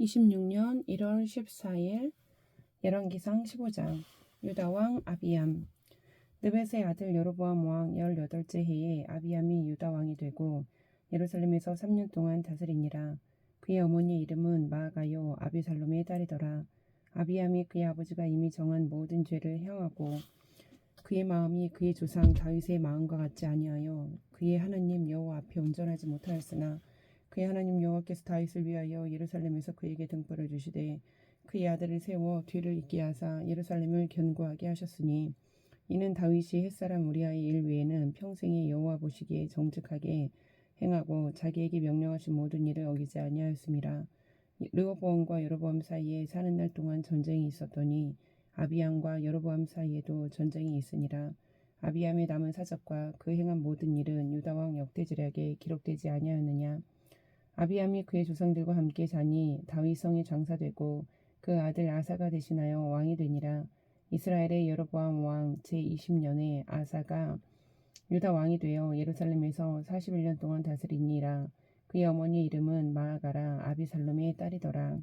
26년 1월 14일 열왕기상 15장. 유다왕 아비암. 느벳의 아들 여로보암 왕 18째 해에 아비암이 유다왕이 되고 예루살렘에서 3년 동안 다스리니라. 그의 어머니의 이름은 마아가요 아비살롬의 딸이더라. 아비암이 그의 아버지가 이미 정한 모든 죄를 행하고 그의 마음이 그의 조상 다윗의 마음과 같지 아니하여 그의 하나님 여호와 앞에 온전하지 못하였으나 그의 하나님 여호와께서 다윗을 위하여 예루살렘에서 그에게 등불을 주시되 그의 아들을 세워 뒤를 잇게 하사 예루살렘을 견고하게 하셨으니 이는 다윗이 햇사람 우리아의 일 외에는 평생에 여호와 보시기에 정직하게 행하고 자기에게 명령하신 모든 일을 어기지 아니하였음이라. 르호보암과 여로보암 사이에 사는 날 동안 전쟁이 있었더니 아비암과 여로보암 사이에도 전쟁이 있으니라. 아비암의 남은 사적과 그 행한 모든 일은 유다왕 역대지략에 기록되지 아니하였느냐. 아비암이 그의 조상들과 함께 자니 다윗성에 장사되고 그 아들 아사가 대신하여 왕이 되니라. 이스라엘의 여로보암 왕 제20년에 아사가 유다 왕이 되어 예루살렘에서 41년 동안 다스리니라. 그의 어머니의 이름은 마아가라 아비살롬의 딸이더라.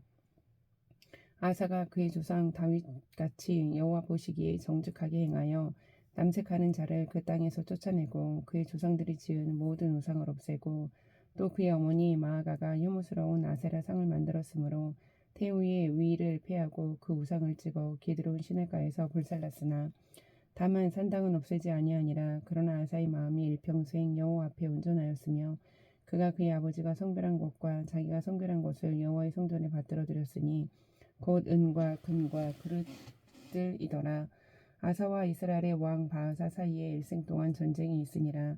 아사가 그의 조상 다윗같이 여호와 보시기에 정직하게 행하여 남색하는 자를 그 땅에서 쫓아내고 그의 조상들이 지은 모든 우상을 없애고 또 그의 어머니 마아가가 혐오스러운 아세라 상을 만들었으므로 태우의 위를 패하고 그 우상을 찍어 기드론 시내가에서 불살랐으나 다만 산당은 없애지 아니하니라. 그러나 아사의 마음이 일평생 여호와 앞에 온전하였으며 그가 그의 아버지가 성별한 곳과 자기가 성별한 곳을 여호와의 성전에 받들어 드렸으니 곧 은과 금과 그릇들이더라. 아사와 이스라엘의 왕 바하사 사이에 일생 동안 전쟁이 있으니라.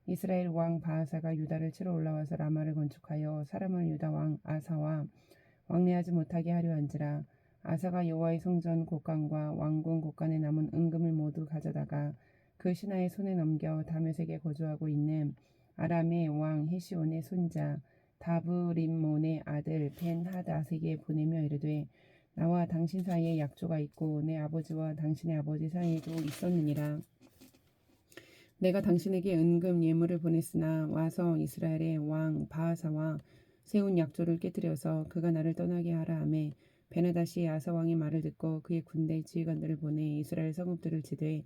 이스라엘 왕 바하사가 유다를 치러 올라와서 라마를 건축하여 사람을 유다 왕 아사와 왕래하지 못하게 하려 한지라. 아사가 여호와의 성전 곳간과 왕궁 곳간에 남은 은금을 모두 가져다가 그 신하의 손에 넘겨 다메섹에 거주하고 있는 아람의 왕 헤시온의 손자 다브림몬의 아들 벤하닷에게 보내며 이르되 나와 당신 사이에 약조가 있고 내 아버지와 당신의 아버지 사이에도 있었느니라. 내가 당신에게 은금 예물을 보냈으나 와서 이스라엘의 왕 바하사와 세운 약조를 깨뜨려서 그가 나를 떠나게 하라 하매 베나닷이 아사 왕의 말을 듣고 그의 군대 지휘관들을 보내 이스라엘 성읍들을 치되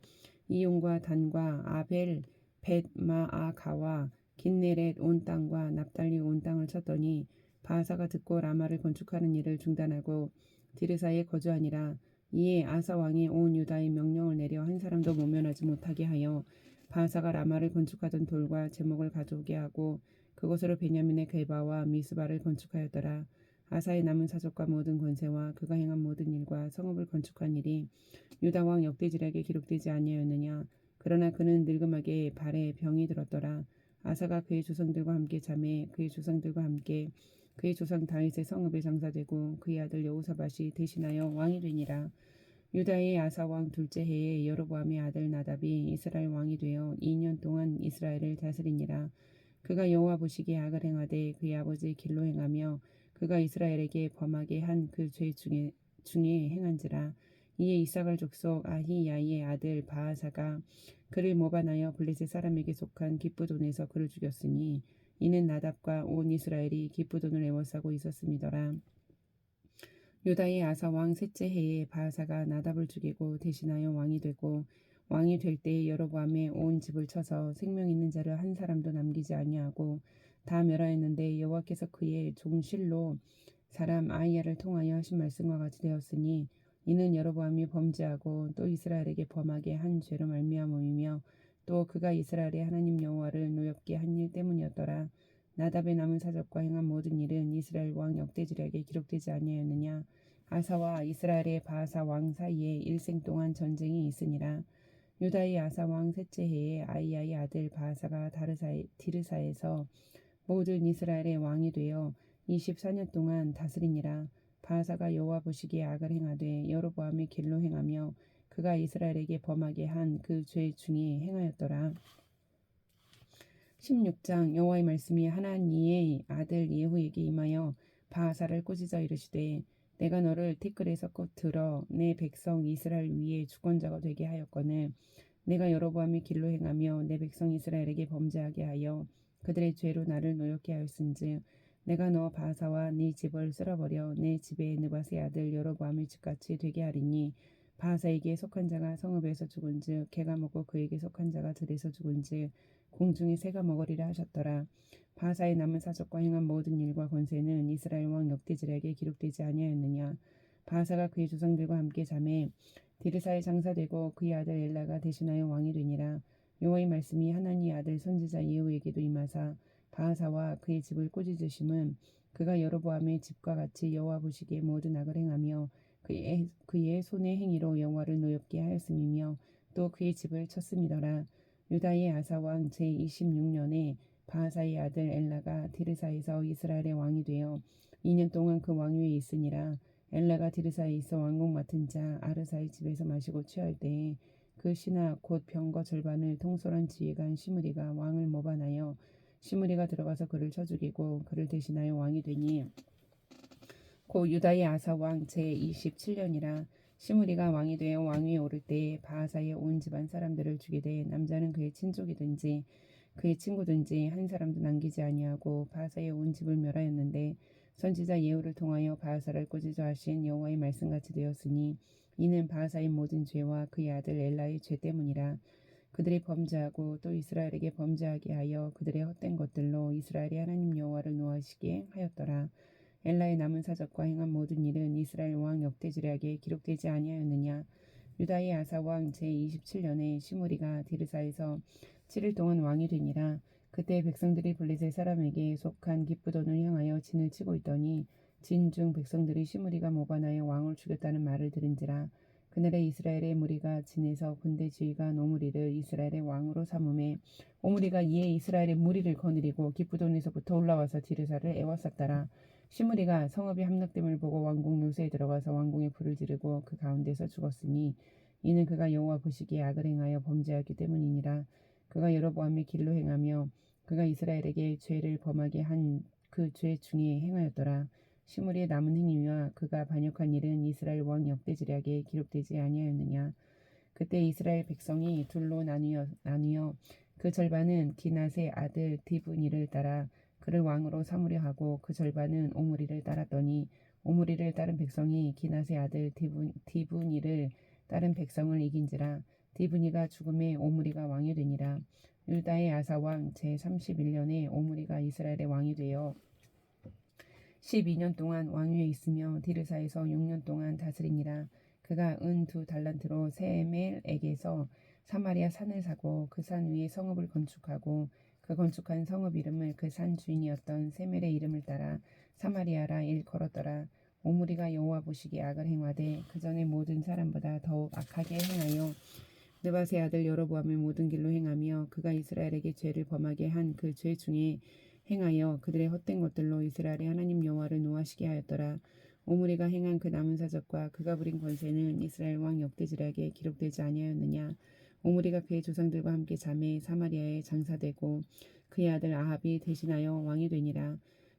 이용과 단과 아벨 벳마아가와 긴네렛 온 땅과 납달리 온 땅을 쳤더니 바하사가 듣고 라마를 건축하는 일을 중단하고 디르사에 거주하니라. 이에 아사 왕이 온 유다의 명령을 내려 한 사람도 모면하지 못하게 하여 바하사가 라마를 건축하던 돌과 제목을 가져오게 하고 그곳으로 베냐민의 게바와 미스바를 건축하였더라. 아사의 남은 사적과 모든 권세와 그가 행한 모든 일과 성읍을 건축한 일이 유다 왕 역대지략에 기록되지 아니하였느냐. 그러나 그는 늙음하게 발에 병이 들었더라. 아사가 그의 조상들과 함께 잠에 그의 조상들과 함께 그의 조상 다윗의 성읍에 장사되고 그의 아들 여호사밧이 대신하여 왕이 되니라. 유다의 아사 왕 둘째 해에 여로보암의 아들 나답이 이스라엘 왕이 되어 2년 동안 이스라엘을 다스리니라. 그가 여호와 보시기에 악을 행하되 그의 아버지의 길로 행하며 그가 이스라엘에게 범하게 한 그 죄 중에 행한지라. 이에 이사갈 족속 아히야의 아들 바하사가 그를 모반하여 블레셋 사람에게 속한 기브돈에서 그를 죽였으니 이는 나답과 온 이스라엘이 기브돈을 애워싸고 있었음이더라. 유다의 아사 왕 셋째 해에 바하사가 나답을 죽이고 대신하여 왕이 되고 왕이 될 때에 여로보암의 온 집을 쳐서 생명 있는 자를 한 사람도 남기지 아니하고 다 멸하였는데 여호와께서 그의 종 실로 사람 아히야를 통하여 하신 말씀과 같이 되었으니 이는 여로보암이 범죄하고 또 이스라엘에게 범하게 한 죄로 말미암음이며 또 그가 이스라엘의 하나님 여호와를 노엽게 한 일 때문이었더라. 나답의 남은 사적과 행한 모든 일은 이스라엘 왕 역대지략에 기록되지 아니하였느냐. 아사와 이스라엘의 바하사 왕 사이에 일생 동안 전쟁이 있으니라. 유다의 아사 왕 셋째 해에 아히야의 아들 바하사가 디르사에서 모든 이스라엘의 왕이 되어 24년 동안 다스리니라. 바하사가 여호와 보시기에 악을 행하되 여로보암의 길로 행하며 그가 이스라엘에게 범하게 한 그 죄 중에 행하였더라. 16장. 여호와의 말씀이 하나니의 아들 예후에게 임하여 바하사를 꾸짖어 이르시되 내가 너를 티끌에서 꼭 들어 내 백성 이스라엘 위에 주권자가 되게 하였거늘 내가 여로보암의 길로 행하며 내 백성 이스라엘에게 범죄하게 하여 그들의 죄로 나를 노엽게 하였은즉 내가 너 바하사와 네 집을 쓸어버려 내 집에 느밧의 아들 여로보암의 집같이 되게 하리니 바하사에게 속한 자가 성읍에서 죽은즉 개가 먹고 그에게 속한 자가 들에서 죽은즉 공중의 새가 먹으리라 하셨더라. 바하사의 남은 사적과 행한 모든 일과 권세는 이스라엘 왕 역대지략에 기록되지 아니하였느냐. 바하사가 그의 조상들과 함께 잠에 디르사에 장사되고 그의 아들 엘라가 대신하여 왕이 되니라. 여호와의 말씀이 하나니의 아들 선지자 예후에게도 임하사 바하사와 그의 집을 꾸짖으심은 그가 여로보암의 집과 같이 여호와 보시기에 모든 악을 행하며 그의 손의 행위로 여호와를 노엽게 하였음이며 또 그의 집을 쳤음이더라. 유다의 아사 왕 제26년에 바하사의 아들 엘라가 디르사에서 이스라엘의 왕이 되어 2년 동안 그 왕위에 있으니라. 엘라가 디르사에 있어 왕국 맡은 자 아르사의 집에서 마시고 취할 때에 그 신하 곧 병거 절반을 통솔한 지휘관 시므리가 왕을 모반하여 시므리가 들어가서 그를 쳐 죽이고 그를 대신하여 왕이 되니 고 유다의 아사 왕 제27년이라. 시므리가 왕이 되어 왕위에 오를 때에 바하사의 온 집안 사람들을 죽이되 남자는 그의 친족이든지 그의 친구든지 한 사람도 남기지 아니하고 바하사의 온 집을 멸하였는데 선지자 예후를 통하여 바하사를 꾸짖어 하신 여호와의 말씀같이 되었으니 이는 바하사의 모든 죄와 그의 아들 엘라의 죄 때문이라. 그들이 범죄하고 또 이스라엘에게 범죄하게 하여 그들의 헛된 것들로 이스라엘의 하나님 여호와를 노하시게 하였더라. 엘라의 남은 사적과 행한 모든 일은 이스라엘 왕 역대지략에 기록되지 아니하였느냐. 유다의 아사 왕 제27년에 시므리가 디르사에서 7일 동안 왕이 되니라. 그때 백성들이 블레셋 사람에게 속한 기브돈을 향하여 진을 치고 있더니 진중 백성들이 시므리가 모반하여 왕을 죽였다는 말을 들은지라. 그날에 이스라엘의 무리가 진에서 군대 지휘관 오므리를 이스라엘의 왕으로 삼음에 오므리가 이에 이스라엘의 무리를 거느리고 기브돈에서부터 올라와서 디르사를 애워쌌더라. 시므리가 성읍이 함락됨을 보고 왕궁 요새에 들어가서 왕궁에 불을 지르고 그 가운데서 죽었으니 이는 그가 여호와 보시기에 악을 행하여 범죄하기 때문이니라. 그가 여로보암의 길로 행하며 그가 이스라엘에게 죄를 범하게 한 그 죄 중에 행하였더라. 시므리의 남은 행위와 그가 반역한 일은 이스라엘 왕 역대지략에 기록되지 아니하였느냐. 그때 이스라엘 백성이 둘로 나뉘어 그 절반은 기낫의 아들 디브니를 따라 그를 왕으로 삼으려 하고 그 절반은 오므리를 따랐더니 오므리를 따른 백성이 기낫의 아들 디브니를 따른 백성을 이긴지라. 디브니가 죽음에 오므리가 왕이 되니라. 유다의 아사 왕 제31년에 오므리가 이스라엘의 왕이 되어 12년 동안 왕위에 있으며 디르사에서 6년 동안 다스리니라. 그가 은 2달란트로 세멜에게서 사마리아 산을 사고 그 산 위에 성읍을 건축하고 그 건축한 성읍 이름을 그 산 주인이었던 세멜의 이름을 따라 사마리아라 일컬었더라. 오므리가 여호와 보시기에 악을 행하되 그 전에 모든 사람보다 더욱 악하게 행하여 느밧의 아들 여로보암의 모든 길로 행하며 그가 이스라엘에게 죄를 범하게 한 그 죄 중에 행하여 그들의 헛된 것들로 이스라엘의 하나님 여호와를 노하시게 하였더라. 오므리가 행한 그 남은 사적과 그가 부린 권세는 이스라엘 왕 역대지략에 기록되지 아니하였느냐. 오므리가 그의 조상들과 함께 잠에 사마리아에 장사되고 그의 아들 아합이 대신하여 왕이 되니라.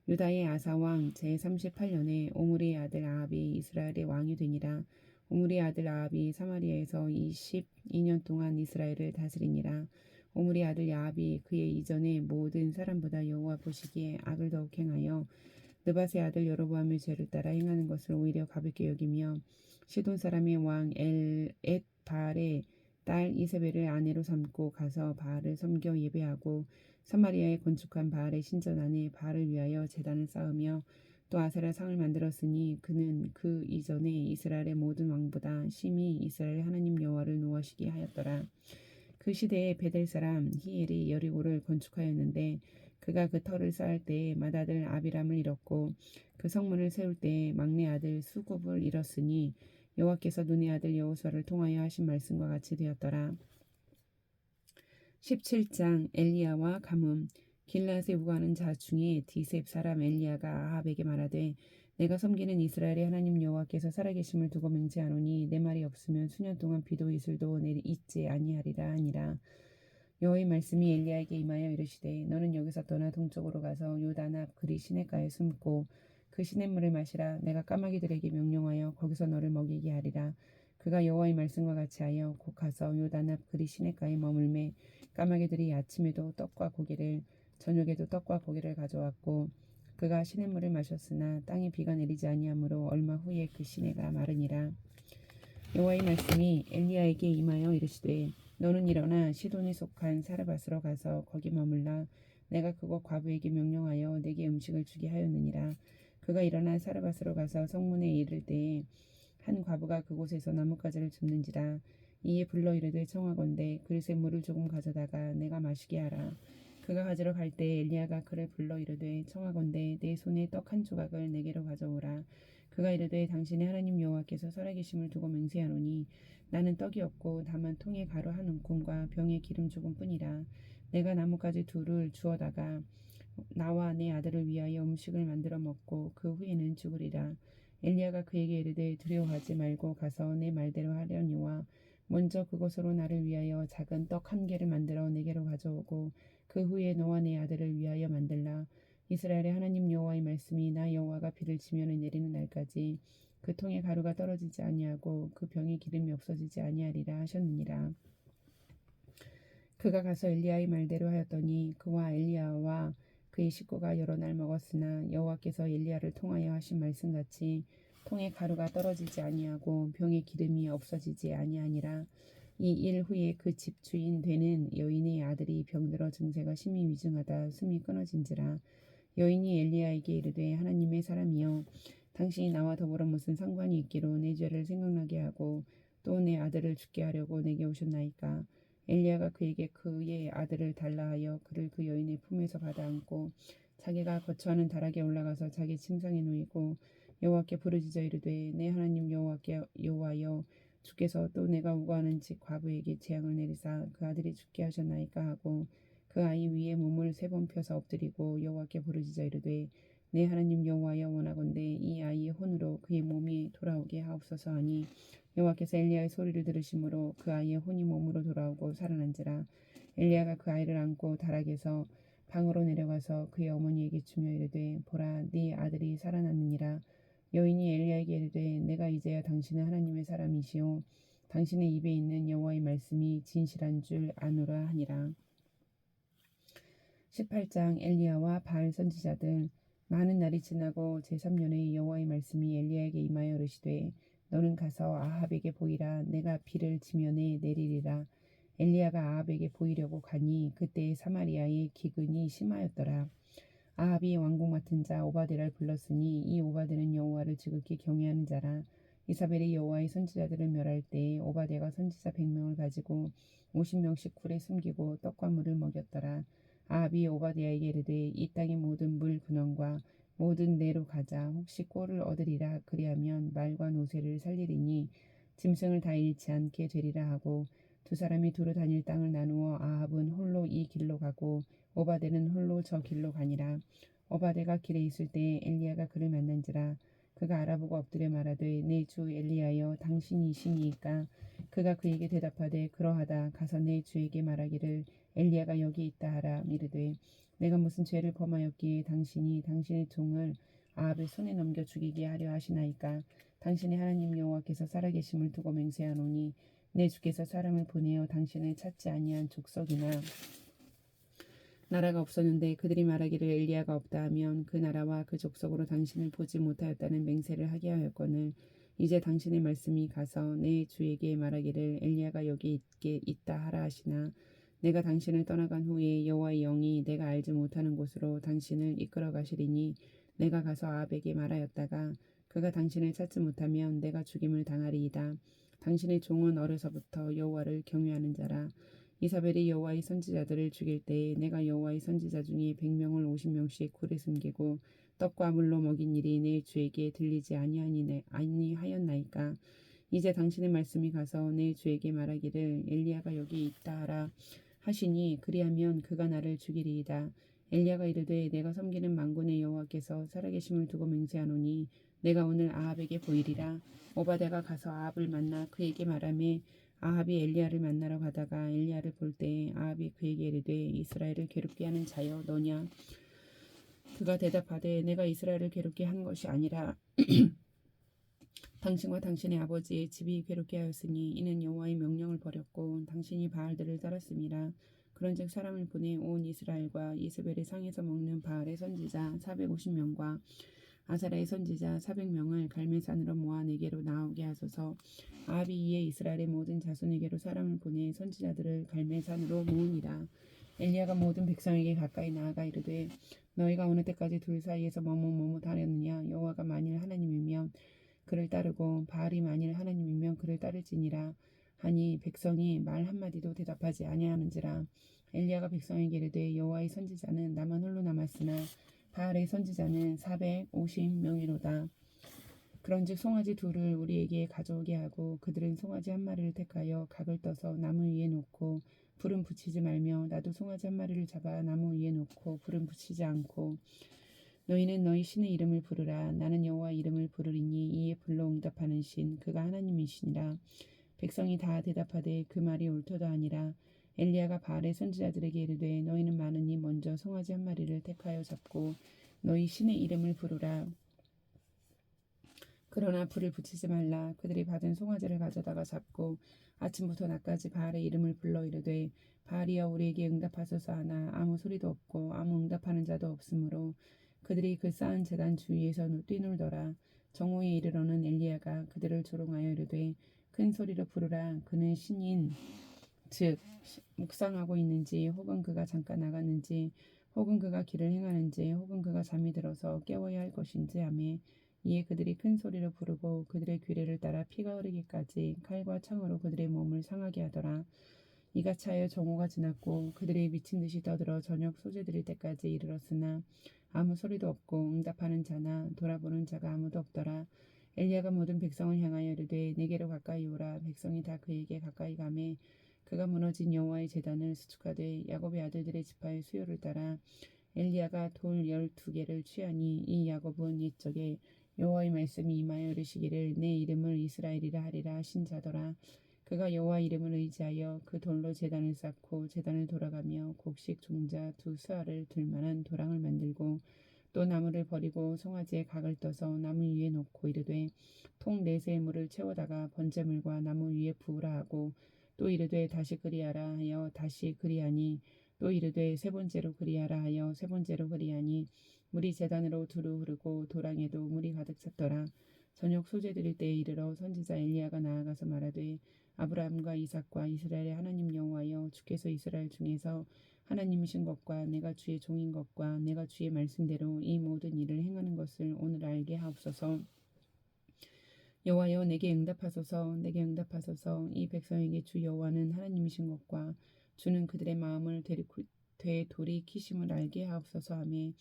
유다의 아사 왕 제38년에 오므리의 아들 아합이 이스라엘의 왕이 되니라. 오므리의 아들 아합이 사마리아에서 22년 동안 이스라엘을 다스리니라. 오므리의 아들 야합이 그의 이전의 모든 사람보다 여호와 보시기에 악을 더욱 행하여 느밧의 아들 여로보암의 죄를 따라 행하는 것을 오히려 가볍게 여기며 시돈 사람의 왕 엘엣바알의 딸 이세벨을 아내로 삼고 가서 바알을 섬겨 예배하고 사마리아에 건축한 바알의 신전 안에 바알을 위하여 제단을 쌓으며 또 아세라 상을 만들었으니 그는 그 이전에 이스라엘의 모든 왕보다 심히 이스라엘 하나님 여호와를 노하시게 하였더라. 그 시대에 베델 사람 히엘이 여리고를 건축하였는데 그가 그 터를 쌓을 때에 맏아들 아비람을 잃었고 그 성문을 세울 때에 막내 아들 수굽을 잃었으니 여호와께서 눈의 아들 여호수아를 통하여 하신 말씀과 같이 되었더라. 17장 엘리야와 가뭄. 길라앗에 우거하는 자 중에 디셉 사람 엘리야가 아합에게 말하되 내가 섬기는 이스라엘의 하나님 여호와께서 살아계심을 두고 맹세하노니 내 말이 없으면 수년 동안 비도 이슬도 있지 아니하리라 하니라. 여호와의 말씀이 엘리야에게 임하여 이르시되 너는 여기서 떠나 동쪽으로 가서 요단 앞 그리 시냇가에 숨고 그 시냇물을 마시라. 내가 까마귀들에게 명령하여 거기서 너를 먹이게 하리라. 그가 여호와의 말씀과 같이 하여 곧 가서 요단 앞 그리 시냇가에 머물매 까마귀들이 아침에도 떡과 고기를 저녁에도 떡과 고기를 가져왔고 그가 시냇물을 마셨으나 땅에 비가 내리지 아니하므로 얼마 후에 그 시내가 마르니라. 여호와의 말씀이 엘리야에게 임하여 이르시되 너는 일어나 시돈에 속한 사르밧으로 가서 거기 머물라. 내가 그곳 과부에게 명령하여 내게 음식을 주게 하였느니라. 그가 일어나 사르밧으로 가서 성문에 이를 때에 한 과부가 그곳에서 나뭇가지를 줍는지라. 이에 불러 이르되 청하건대 그릇에 물을 조금 가져다가 내가 마시게 하라. 그가 가지러 갈 때 엘리야가 그를 불러 이르되 청하건대 내 손에 떡 한 조각을 내게로 가져오라. 그가 이르되 당신의 하나님 여호와께서 살아계심을 두고 맹세하노니 나는 떡이 없고 다만 통에 가루 한 움큼과 병에 기름 조금뿐이라. 내가 나뭇가지 둘을 주어다가 나와 내 아들을 위하여 음식을 만들어 먹고 그 후에는 죽으리라. 엘리야가 그에게 이르되 두려워하지 말고 가서 내 말대로 하려니와 먼저 그곳으로 나를 위하여 작은 떡 한 개를 만들어 내게로 가져오고 그 후에 너와 내 아들을 위하여 만들라. 이스라엘의 하나님 여호와의 말씀이 나 여호와가 비를 지면에 내리는 날까지 그 통에 가루가 떨어지지 아니하고 그 병에 기름이 없어지지 아니하리라 하셨느니라. 그가 가서 엘리야의 말대로 하였더니 그와 엘리야와 그의 식구가 여러 날 먹었으나 여호와께서 엘리야를 통하여 하신 말씀같이 통에 가루가 떨어지지 아니하고 병에 기름이 없어지지 아니하니라. 이 일 후에 그 집 주인 되는 여인의 아들이 병들어 증세가 심히 위중하다 숨이 끊어진지라. 여인이 엘리야에게 이르되 하나님의 사람이여 당신이 나와 더불어 무슨 상관이 있기로 내 죄를 생각나게 하고 또 내 아들을 죽게 하려고 내게 오셨나이까. 엘리야가 그에게 그의 아들을 달라 하여 그를 그 여인의 품에서 받아 안고 자기가 거처하는 다락에 올라가서 자기 침상에 누이고 여호와께 부르짖어 이르되 내 하나님 여호와여 주께서 또 내가 우거하는 집 과부에게 재앙을 내리사 그 아들이 죽게 하셨나이까 하고 그 아이 위에 몸을 3번 펴서 엎드리고 여호와께 부르짖어 이르되 내 하나님 여호와여 원하건대 이 아이의 혼으로 그의 몸이 돌아오게 하옵소서 하니 여호와께서 엘리야의 소리를 들으심으로 그 아이의 혼이 몸으로 돌아오고 살아난지라. 엘리야가 그 아이를 안고 다락에서 방으로 내려가서 그의 어머니에게 주며 이르되 보라 네 아들이 살아났느니라. 여인이 엘리야에게 이르되 내가 이제야 당신은 하나님의 사람이시오 당신의 입에 있는 여호와의 말씀이 진실한 줄 아노라 하니라. 18장 엘리야와 바알 선지자들. 많은 날이 지나고 제3년에 여호와의 말씀이 엘리야에게 임하여 이르시되 너는 가서 아합에게 보이라. 내가 비를 지면에 내리리라. 엘리야가 아합에게 보이려고 가니 그때 사마리아의 기근이 심하였더라. 아합이 왕궁 맡은 자 오바데를 불렀으니 이 오바데는 여호와를 지극히 경외하는 자라. 이사벨이 여호와의 선지자들을 멸할 때에 오바데가 선지자 100명을 가지고 50명씩 굴에 숨기고 떡과 물을 먹였더라. 아합이 오바댜에게 이르되 이 땅의 모든 물 근원과 모든 내로 가자. 혹시 꼴을 얻으리라. 그리하면 말과 노새를 살리리니 짐승을 다 잃지 않게 되리라 하고 두 사람이 두루 다닐 땅을 나누어 아합은 홀로 이 길로 가고 오바데는 홀로 저 길로 가니라. 오바데가 길에 있을 때에 엘리야가 그를 만난지라. 그가 알아보고 엎드려 말하되 내 주 엘리야여 당신이시니이까. 그가 그에게 대답하되 그러하다. 가서 내 주에게 말하기를 엘리야가 여기 있다 하라. 이르되 내가 무슨 죄를 범하였기에 당신이 당신의 종을 아합의 손에 넘겨 죽이게 하려 하시나이까. 당신의 하나님 여호와께서 살아계심을 두고 맹세하노니 내 주께서 사람을 보내어 당신을 찾지 아니한 족속이나 나라가 없었는데 그들이 말하기를 엘리야가 없다 하면 그 나라와 그 족속으로 당신을 보지 못하였다는 맹세를 하게 하였거늘 이제 당신의 말씀이 가서 내 주에게 말하기를 엘리야가 여기 있다 하라 하시나 내가 당신을 떠나간 후에 여호와의 영이 내가 알지 못하는 곳으로 당신을 이끌어 가시리니 내가 가서 아합에게 말하였다가 그가 당신을 찾지 못하면 내가 죽임을 당하리이다. 당신의 종은 어려서부터 여호와를 경외하는 자라. 이사벨이 여호와의 선지자들을 죽일 때에 내가 여호와의 선지자 중에 100명을 50명씩 굴에 숨기고 떡과 물로 먹인 일이 내 주에게 들리지 아니하였나이까. 이제 당신의 말씀이 가서 내 주에게 말하기를 엘리야가 여기 있다 하라 하시니 그리하면 그가 나를 죽이리이다. 엘리야가 이르되 내가 섬기는 만군의 여호와께서 살아계심을 두고 맹세하노니 내가 오늘 아합에게 보이리라. 오바댜가 가서 아합을 만나 그에게 말하매 아합이 엘리야를 만나러 가다가 엘리야를 볼 때에 아합이 그에게 이르되 이스라엘을 괴롭게 하는 자여 너냐. 그가 대답하되 내가 이스라엘을 괴롭게 한 것이 아니라 당신과 당신의 아버지의 집이 괴롭게 하였으니 이는 여호와의 명령을 버렸고 당신이 바알들을 따랐음이라. 그런즉 사람을 보내 온 이스라엘과 이스벨의 상에서 먹는 바알의 선지자 450명과 아사라의 선지자 400명을 갈멜산으로 모아 내게로 나오게 하소서. 아합이 이에 이스라엘의 모든 자손에게로 사람을 보내 선지자들을 갈멜산으로 모으니라. 엘리야가 모든 백성에게 가까이 나아가 이르되 너희가 어느 때까지 둘 사이에서 머뭇머뭇하려느냐. 여호와가 만일 하나님이면 그를 따르고 바알이 만일 하나님이면 그를 따를지니라 하니 백성이 말 한마디도 대답하지 아니하는지라. 엘리야가 백성에게 이르되 여호와의 선지자는 나만 홀로 남았으나 바알의 선지자는 450명이로다. 그런즉 송아지 둘을 우리에게 가져오게 하고 그들은 송아지 한 마리를 택하여 각을 떠서 나무 위에 놓고 불은 붙이지 말며 나도 송아지 한 마리를 잡아 나무 위에 놓고 불은 붙이지 않고 너희는 너희 신의 이름을 부르라. 나는 여호와 이름을 부르리니 이에 불러 응답하는 신 그가 하나님이시니라. 백성이 다 대답하되 그 말이 옳도다 하니라. 엘리야가 바알의 선지자들에게 이르되 너희는 많으니 먼저 송아지 한 마리를 택하여 잡고 너희 신의 이름을 부르라. 그러나 불을 붙이지 말라. 그들이 받은 송아지를 가져다가 잡고 아침부터 낮까지 바알의 이름을 불러 이르되 바알이여 우리에게 응답하소서 하나 아무 소리도 없고 아무 응답하는 자도 없으므로 그들이 그 쌓은 제단 주위에서 뛰놀더라. 정오에 이르러는 엘리야가 그들을 조롱하여 이르되 큰 소리로 부르라. 그는 신인 즉 묵상하고 있는지 혹은 그가 잠깐 나갔는지 혹은 그가 길을 행하는지 혹은 그가 잠이 들어서 깨워야 할 것인지 하매 이에 그들이 큰 소리로 부르고 그들의 규례를 따라 피가 흐르기까지 칼과 창으로 그들의 몸을 상하게 하더라. 이같이 하여 정오가 지났고 그들이 미친 듯이 떠들어 저녁 소재 드릴 때까지 이르렀으나 아무 소리도 없고 응답하는 자나 돌아보는 자가 아무도 없더라. 엘리야가 모든 백성을 향하여 이르되 내게로 가까이 오라. 백성이 다 그에게 가까이 가매 그가 무너진 여호와의 제단을 수축하되 야곱의 아들들의 지파의 수요를 따라 엘리야가 돌 12개를 취하니 이 야곱은 옛적에 여호와의 말씀이 임하여 이르시기를 내 이름을 이스라엘이라 하리라 하신 자더라. 그가 여호와 이름을 의지하여 그 돌로 제단을 쌓고 제단을 돌아가며 곡식 종자 2수알을 들 만한 도랑을 만들고 또 나무를 버리고 송아지에 각을 떠서 나무 위에 놓고 이르되 통 4세의 물을 채워다가 번제물과 나무 위에 부으라 하고 또 이르되 다시 그리하라 하여 다시 그리하니 또 이르되 세 번째로 그리하라 하여 세 번째로 그리하니 물이 제단으로 두루 흐르고 도랑에도 물이 가득 찼더라. 저녁 소재 드릴 때에 이르러 선지자 엘리야가 나아가서 말하되 아브라함과 이삭과 이스라엘의 하나님 여호와여 주께서 이스라엘 중에서 하나님이신 것과 내가 주의 종인 것과 내가 주의 말씀대로 이 모든 일을 행하는 것을 오늘 알게 하옵소서. 여호와여 내게 응답하소서. 내게 응답하소서. 이 백성에게 주 여호와는 하나님이신 것과 주는 그들의 마음을 되돌이키심을 알게 하옵소서 하며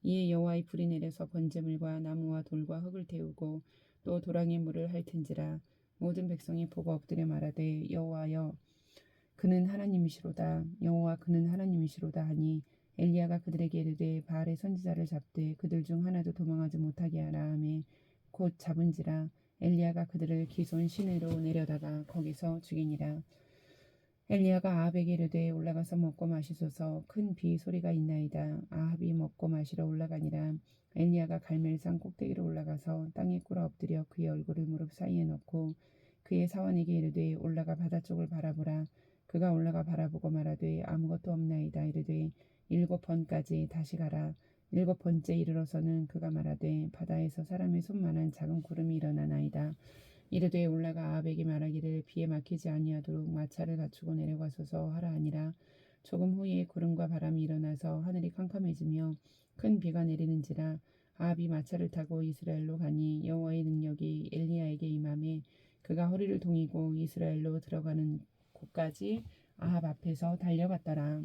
이에 여호와의 불이 내려서 번제물과 나무와 돌과 흙을 태우고 또 도랑의 물을 핥은지라. 모든 백성이 보고 엎드려 말하되 여호와여 그는 하나님이시로다. 여호와 그는 하나님이시로다 하니 엘리야가 그들에게 이르되 바알의 선지자를 잡되 그들 중 하나도 도망하지 못하게 하라 하며 곧 잡은지라. 엘리야가 그들을 기손 시내로 내려다가 거기서 죽이니라. 엘리야가 아합에게 이르되 올라가서 먹고 마시소서. 큰 비 소리가 있나이다. 아합이 먹고 마시러 올라가니라. 엘리야가 갈멜산 꼭대기로 올라가서 땅에 꿇어 엎드려 그의 얼굴을 무릎 사이에 넣고 그의 사환에게 이르되 올라가 바다 쪽을 바라보라. 그가 올라가 바라보고 말하되 아무것도 없나이다. 이르되 7번까지 다시 가라. 7번째 이르러서는 그가 말하되 바다에서 사람의 손만한 작은 구름이 일어나나이다. 이르되 올라가 아합에게 말하기를 비에 막히지 아니하도록 마차를 갖추고 내려가소서 하라 하니라. 조금 후에 구름과 바람이 일어나서 하늘이 캄캄해지며 큰 비가 내리는지라. 아합이 마차를 타고 이스라엘로 가니 여호와의 능력이 엘리야에게 임하매 그가 허리를 동이고 이스라엘로 들어가는 곳까지 아합 앞에서 달려갔더라.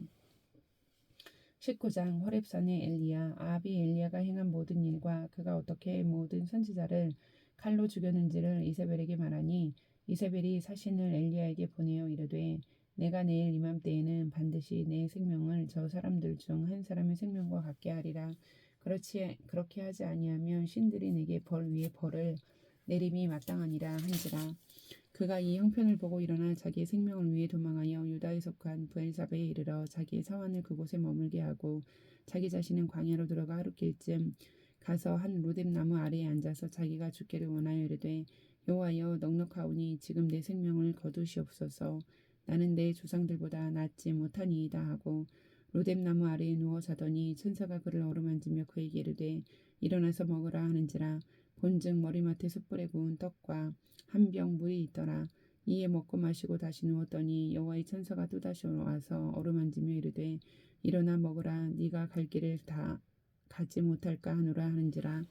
19장 호렙산의 엘리야. 아합이 엘리야가 행한 모든 일과 그가 어떻게 모든 선지자를 칼로 죽였는지를 이세벨에게 말하니 이세벨이 사신을 엘리야에게 보내어 이르되 내가 내일 이맘때에는 반드시 내 생명을 저 사람들 중 한 사람의 생명과 같게 하리라. 그렇게 하지 아니하면 신들이 내게 벌 위에 벌을 내림이 마땅하니라 한지라. 그가 이 형편을 보고 일어나 자기의 생명을 위해 도망하여 유다에 속한 브엘사베에 이르러 자기의 사환을 그곳에 머물게 하고 자기 자신은 광야로 들어가 하룻길쯤 가서 한 로뎀 나무 아래에 앉아서 자기가 죽기를 원하여 이르되 여호와여 넉넉하오니 지금 내 생명을 거두시옵소서. 나는 내 조상들보다 낫지 못하니이다 하고 로뎀나무 아래에 누워 자더니 천사가 그를 어루만지며 그에게 이르되 일어나서 먹으라 하는지라. 본즉 머리맡에 숯불에 구운 떡과 한 병 물이 있더라. 이에 먹고 마시고 다시 누웠더니 여호와의 천사가 또다시 와서 어루만지며 이르되 일어나 먹으라. 네가 갈 길을 다 가지 못할까 하노라 하는지라.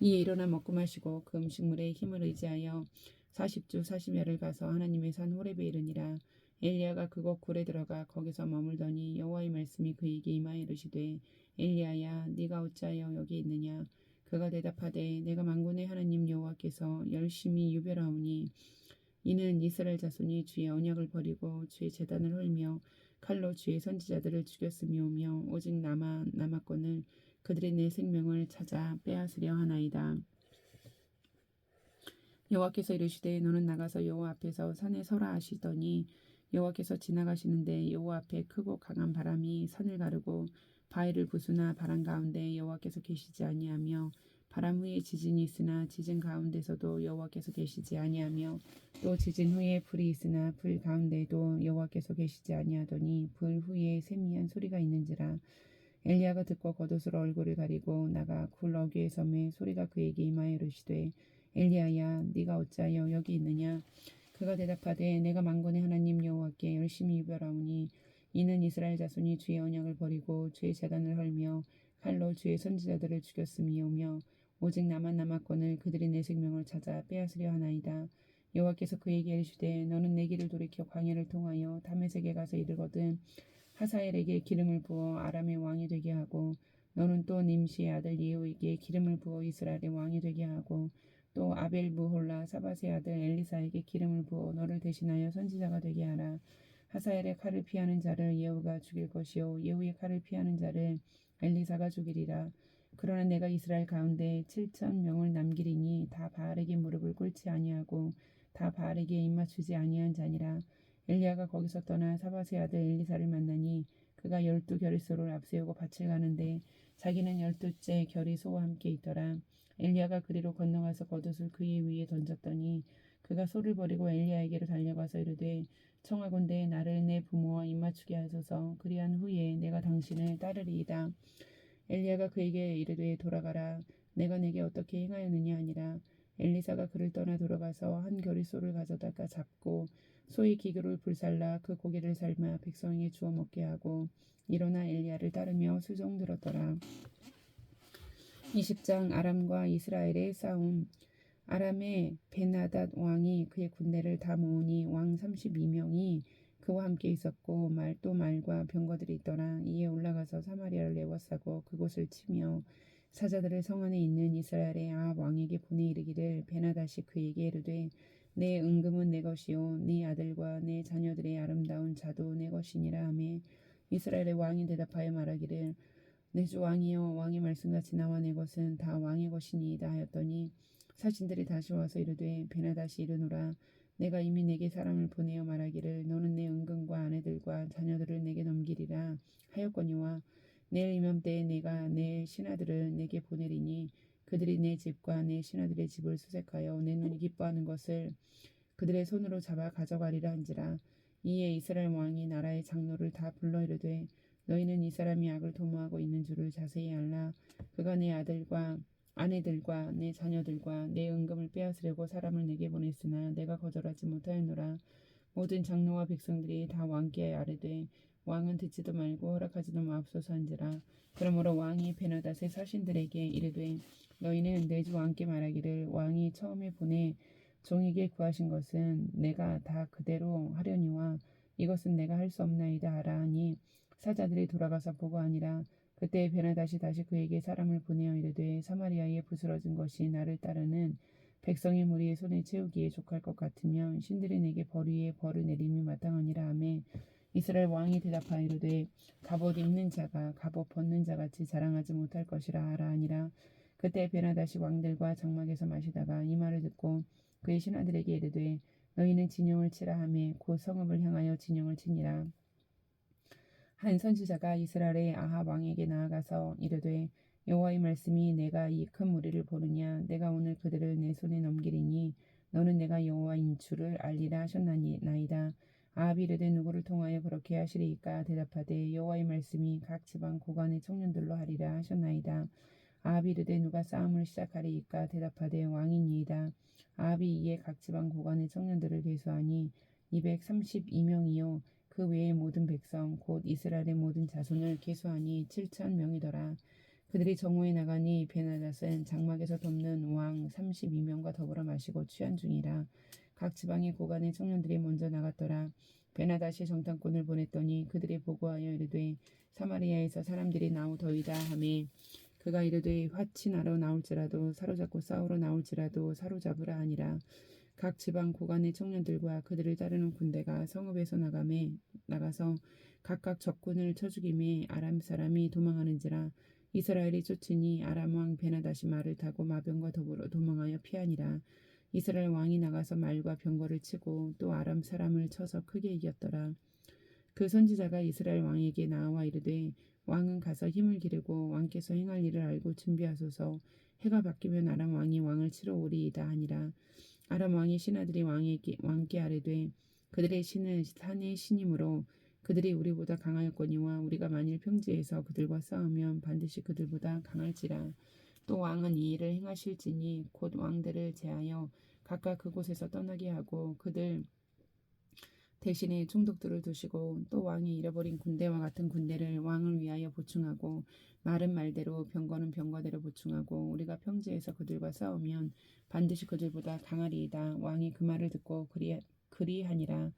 이에 일어나 먹고 마시고 그 음식물에 힘을 의지하여 40주 40야를 가서 하나님의 산 호렙에 이르니라. 엘리야가 그곳 굴에 들어가 거기서 머물더니 여호와의 말씀이 그에게 임하여 이르시되 엘리야야 네가 어찌하여 여기 있느냐. 그가 대답하되 내가 만군의 하나님 여호와께서 열심히 유별하오니 이는 이스라엘 자손이 주의 언약을 버리고 주의 제단을 헐며 칼로 주의 선지자들을 죽였음이오며 오직 남았거늘 그들이 내 생명을 찾아 빼앗으려 하나이다. 여호와께서 이르시되 너는 나가서 여호와 앞에서 산에 서라 하시더니 여호와께서 지나가시는데 여호와 앞에 크고 강한 바람이 산을 가르고 바위를 부수나 바람 가운데 여호와께서 계시지 아니하며 바람 후에 지진이 있으나 지진 가운데서도 여호와께서 계시지 아니하며 또 지진 후에 불이 있으나 불 가운데에도 여호와께서 계시지 아니하더니 불 후에 세미한 소리가 있는지라. 엘리야가 듣고 겉옷으로 얼굴을 가리고 나가 굴 어귀에 섬에 소리가 그에게 임하여 이르시되 엘리야야 네가 어찌하여 여기 있느냐. 그가 대답하되 내가 만군의 하나님 여호와께 열심히 유별하오니 이는 이스라엘 자손이 주의 언약을 버리고 주의 제단을 헐며 칼로 주의 선지자들을 죽였음이오며 오직 나만 남았거늘 그들이 내 생명을 찾아 빼앗으려 하나이다. 여호와께서 그에게 이르시되 너는 내 길을 돌이켜 광야를 통하여 다메섹에 가서 이르거든 하사엘에게 기름을 부어 아람의 왕이 되게 하고 너는 또 님시의 아들 예후에게 기름을 부어 이스라엘의 왕이 되게 하고 또 아벨 무홀라 사밧의 아들 엘리사에게 기름을 부어 너를 대신하여 선지자가 되게 하라. 하사엘의 칼을 피하는 자를 예후가 죽일 것이요 예후의 칼을 피하는 자를 엘리사가 죽이리라. 그러나 내가 이스라엘 가운데 7,000명을 남기리니 다 바알에게 무릎을 꿇지 아니하고 다 바알에게 입맞추지 아니한 자니라. 엘리야가 거기서 떠나 사밧의 아들 엘리사를 만나니 그가 12겨리소를 앞세우고 밭을 가는데 자기는 12째 겨리소와 함께 있더라. 엘리야가 그리로 건너가서 겉옷을 그의 위에 던졌더니 그가 소를 버리고 엘리야에게로 달려가서 이르되 청하건대 나를 내 부모와 입맞추게 하소서. 그리한 후에 내가 당신을 따르리이다. 엘리야가 그에게 이르되 돌아가라. 내가 내게 어떻게 행하였느냐 하니라. 엘리사가 그를 떠나 돌아가서 한 겨리소를 가져다가 잡고 소의 기교를 불살라 그 고기를 삶아 백성에게 주어 먹게 하고 일어나 엘리야를 따르며 수종들었더라. 20장 아람과 이스라엘의 싸움. 아람의 베나닷 왕이 그의 군대를 다 모으니 왕 32명이 그와 함께 있었고 또 말과 병거들이 있더라. 이에 올라가서 사마리아를 에워싸고 그곳을 치며 사자들을 성 안에 있는 이스라엘의 아합 왕에게 보내 이르기를 베나닷이 그에게 이르되 내 은금은 내 것이요 네 아들과 내 자녀들의 아름다운 자도 내 것이니라 하매 이스라엘의 왕이 대답하여 말하기를 내 주 왕이여 왕의 말씀같이 나와 내 것은 다 왕의 것이니이다 하였더니 사신들이 다시 와서 이르되 베나닷이 이르노라. 내가 이미 내게 사람을 보내어 말하기를 너는 내 은금과 아내들과 자녀들을 내게 넘기리라 하였거니와 내일 이맘때에 내가 내 신하들을 내게 보내리니 그들이 내 집과 내 신하들의 집을 수색하여 내 눈이 기뻐하는 것을 그들의 손으로 잡아 가져가리라 한지라. 이에 이스라엘 왕이 나라의 장로를 다 불러 이르되 너희는 이 사람이 악을 도모하고 있는 줄을 자세히 알라. 그가 내 아들과 아내들과 내 자녀들과 내 은금을 빼앗으려고 사람을 내게 보냈으나 내가 거절하지 못하였노라. 모든 장로와 백성들이 다 왕께 아뢰되 왕은 듣지도 말고 허락하지도 마옵소서 한지라. 그러므로 왕이 베나닷의 사신들에게 이르되 너희는 내 주 왕께 말하기를 왕이 처음에 보내 종에게 구하신 것은 내가 다 그대로 하려니와 이것은 내가 할 수 없나이다 하라 하니 사자들이 돌아가서 보고하니라. 그때 베나닷이 다시 그에게 사람을 보내어 이르되 사마리아에 부스러진 것이 나를 따르는 백성의 무리의 손에 채우기에 족할 것 같으면 신들이 내게 벌 위에 벌을 내림이 마땅하니라 하매 이스라엘 왕이 대답하여 이르되 갑옷 입는 자가 갑옷 벗는 자같이 자랑하지 못할 것이라 하라 하니라. 그때 베나닷이 왕들과 장막에서 마시다가 이 말을 듣고 그의 신하들에게 이르되 너희는 진영을 치라 하매 곧 성읍을 향하여 진영을 치니라. 한 선지자가 이스라엘의 아합 왕에게 나아가서 이르되 여호와의 말씀이 내가 이 큰 무리를 보느냐. 내가 오늘 그들을 내 손에 넘기리니 너는 내가 여호와인 줄을 알리라 하셨나이다. 아합이 이르되 누구를 통하여 그렇게 하시리이까 대답하되 여호와의 말씀이 각 지방 고관의 청년들로 하리라 하셨나이다. 아합이 이르되 누가 싸움을 시작하리이까 대답하되 왕이니이다. 아합이 이에 각 지방 고관의 청년들을 계수하니 232명이요 그 외의 모든 백성 곧 이스라엘의 모든 자손을 계수하니 7,000명이더라. 그들이 정오에 나가니 베나닷은 장막에서 돕는 왕 32명과 더불어 마시고 취한 중이라. 각 지방의 고관의 청년들이 먼저 나갔더라. 베나닷이 정탐꾼을 보냈더니 그들이 보고하여 이르되 사마리아에서 사람들이 나오더이다 하매 그가 이르되 화친하러 나올지라도 사로잡고 싸우러 나올지라도 사로잡으라 하니라. 각 지방 고관의 청년들과 그들을 따르는 군대가 성읍에서 나가서 각각 적군을 쳐 죽이매 아람 사람이 도망하는지라. 이스라엘이 쫓으니 아람 왕 베나닷이 말을 타고 마병과 더불어 도망하여 피하니라. 이스라엘 왕이 나가서 말과 병거를 치고 또 아람 사람을 쳐서 크게 이겼더라. 그 선지자가 이스라엘 왕에게 나와 이르되 왕은 가서 힘을 기르고 왕께서 행할 일을 알고 준비하소서. 해가 바뀌면 아람 왕이 왕을 치러 오리이다 하니라. 아람 왕의 신하들이 왕께 아뢰되 그들의 신은 산의 신이므로 그들이 우리보다 강하였거니와 우리가 만일 평지에서 그들과 싸우면 반드시 그들보다 강할지라. 또 왕은 이 일을 행하실지니 곧 왕들을 제하여 각각 그곳에서 떠나게 하고 그들 대신에 총독들을 두시고 또 왕이 잃어버린 군대와 같은 군대를 왕을 위하여 보충하고 말은 말대로 병거는 병거대로 보충하고 우리가 평지에서 그들과 싸우면 반드시 그들보다 강하리이다. 왕이 그 말을 듣고 그리하니라.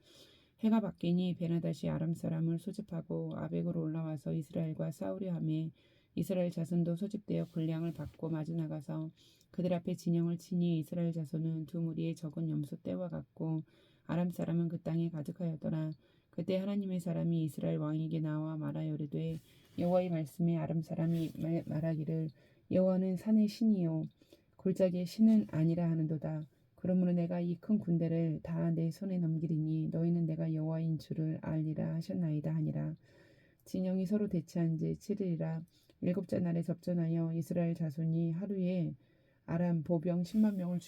해가 바뀌니 베나닷이 아람 사람을 소집하고 아벡으로 올라와서 이스라엘과 싸우려 하매 이스라엘 자손도 소집되어 군량을 받고 마주 나가서 그들 앞에 진영을 치니 이스라엘 자손은 두 무리의 적은 염소 떼와 같고 아람 사람은 그 땅에 가득하였더라. 그때 하나님의 사람이 이스라엘 왕에게 나와 말하여 이르되 여호와의 말씀에 아람 사람이 말하기를 여호와는 산의 신이요 골짜기의 신은 아니라 하는도다. 그러므로 내가 이 큰 군대를 다 내 손에 넘기리니 너희는 내가 여호와인 줄을 알리라 하셨나이다 하니라. 진영이 서로 대치한 지 7일이라. 일곱째 날에 접전하여 이스라엘 자손이 하루에 아람 보병 10만 명을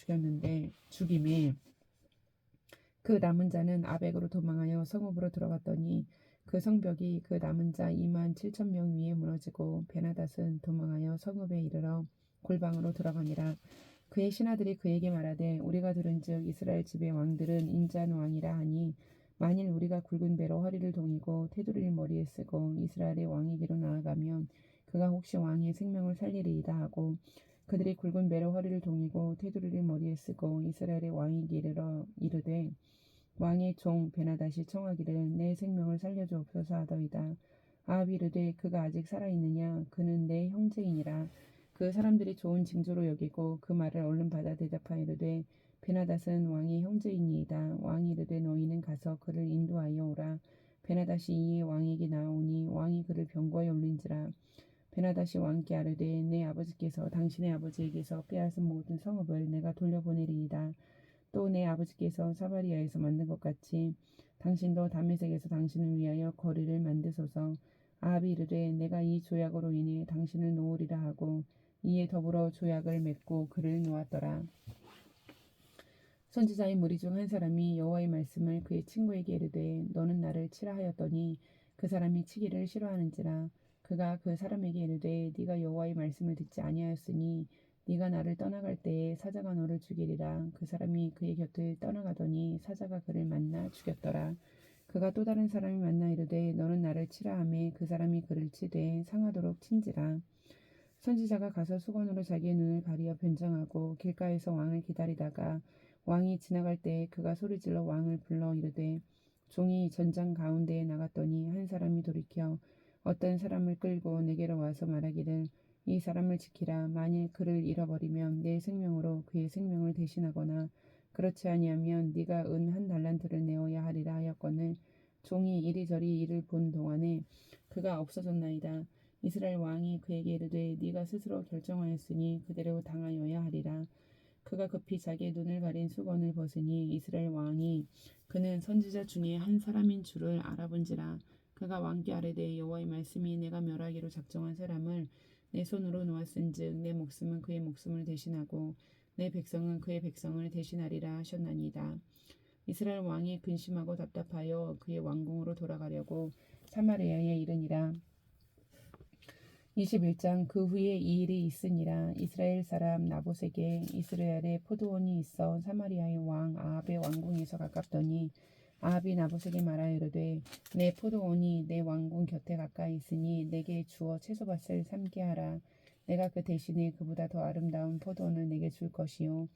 죽임에 그 남은 자는 아벡으로 도망하여 성읍으로 들어갔더니 그 성벽이 그 남은 자 2만 7천 명 위에 무너지고 베나닷은 도망하여 성읍에 이르러 골방으로 들어가니라. 그의 신하들이 그에게 말하되 우리가 들은즉 이스라엘 집의 왕들은 인자한 왕이라 하니 만일 우리가 굵은 배로 허리를 동이고 테두리를 머리에 쓰고 이스라엘의 왕에게로 나아가면 그가 혹시 왕의 생명을 살리리이다 하고 그들이 굵은 배로 허리를 동이고 테두리를 머리에 쓰고 이스라엘의 왕에게 이르되 왕의 종 베나닷이 청하기를 내 생명을 살려주옵소서 하더이다. 아합이 이르되 그가 아직 살아있느냐 그는 내 형제이니라. 그 사람들이 좋은 징조로 여기고 그 말을 얼른 받아 대답하여 이르되 베나닷은 왕의 형제이니이다. 왕이 이르되 너희는 가서 그를 인도하여 오라. 베나닷이 이에 왕에게 나오니 왕이 그를 병거에 올린지라. 베나닷이 왕께 아뢰되 내 아버지께서 당신의 아버지에게서 빼앗은 모든 성읍을 내가 돌려보내리이다. 또 내 아버지께서 사마리아에서 만든 것 같이 당신도 다메섹에서 당신을 위하여 거리를 만드소서. 아합이 이르되 내가 이 조약으로 인해 당신을 놓으리라 하고 이에 더불어 조약을 맺고 그를 놓았더라. 선지자의 무리 중 한 사람이 여호와의 말씀을 그의 친구에게 이르되 너는 나를 치라 하였더니 그 사람이 치기를 싫어하는지라. 그가 그 사람에게 이르되 네가 여호와의 말씀을 듣지 아니하였으니 네가 나를 떠나갈 때에 사자가 너를 죽이리라. 그 사람이 그의 곁을 떠나가더니 사자가 그를 만나 죽였더라. 그가 또 다른 사람이 만나 이르되 너는 나를 치라 하매 그 사람이 그를 치되 상하도록 친지라. 선지자가 가서 수건으로 자기의 눈을 가리어 변장하고 길가에서 왕을 기다리다가 왕이 지나갈 때에 그가 소리질러 왕을 불러 이르되 종이 전장 가운데에 나갔더니 한 사람이 돌이켜 어떤 사람을 끌고 내게로 와서 말하기를 이 사람을 지키라. 만일 그를 잃어버리면 내 생명으로 그의 생명을 대신하거나 그렇지 아니하면 네가 은 1달란트를 내어야 하리라 하였거늘 종이 이리저리 이를 본 동안에 그가 없어졌나이다. 이스라엘 왕이 그에게 이르되 네가 스스로 결정하였으니 그대로 당하여야 하리라. 그가 급히 자기의 눈을 가린 수건을 벗으니 이스라엘 왕이 그는 선지자 중에 한 사람인 줄을 알아본지라. 그가 왕께 아뢰되 여호와의 말씀이 내가 멸하기로 작정한 사람을 내 손으로 놓았은즉 내 목숨은 그의 목숨을 대신하고 내 백성은 그의 백성을 대신하리라 하셨나니이다. 이스라엘 왕이 근심하고 답답하여 그의 왕궁으로 돌아가려고 사마리아에 이르니라. 21장. 그 후에 이 일이 있으니라. 이스라엘 사람 나봇에게 이스라엘에 포도원이 있어 사마리아의 왕 아합의 왕궁에서 가깝더니 아합이 나봇에게 말하여 이르되 내 포도원이 내 왕궁 곁에 가까이 있으니 내게 주어 채소밭을 삼게 하라. 내가 그 대신에 그보다 더 아름다운 포도원을 내게 줄 것이요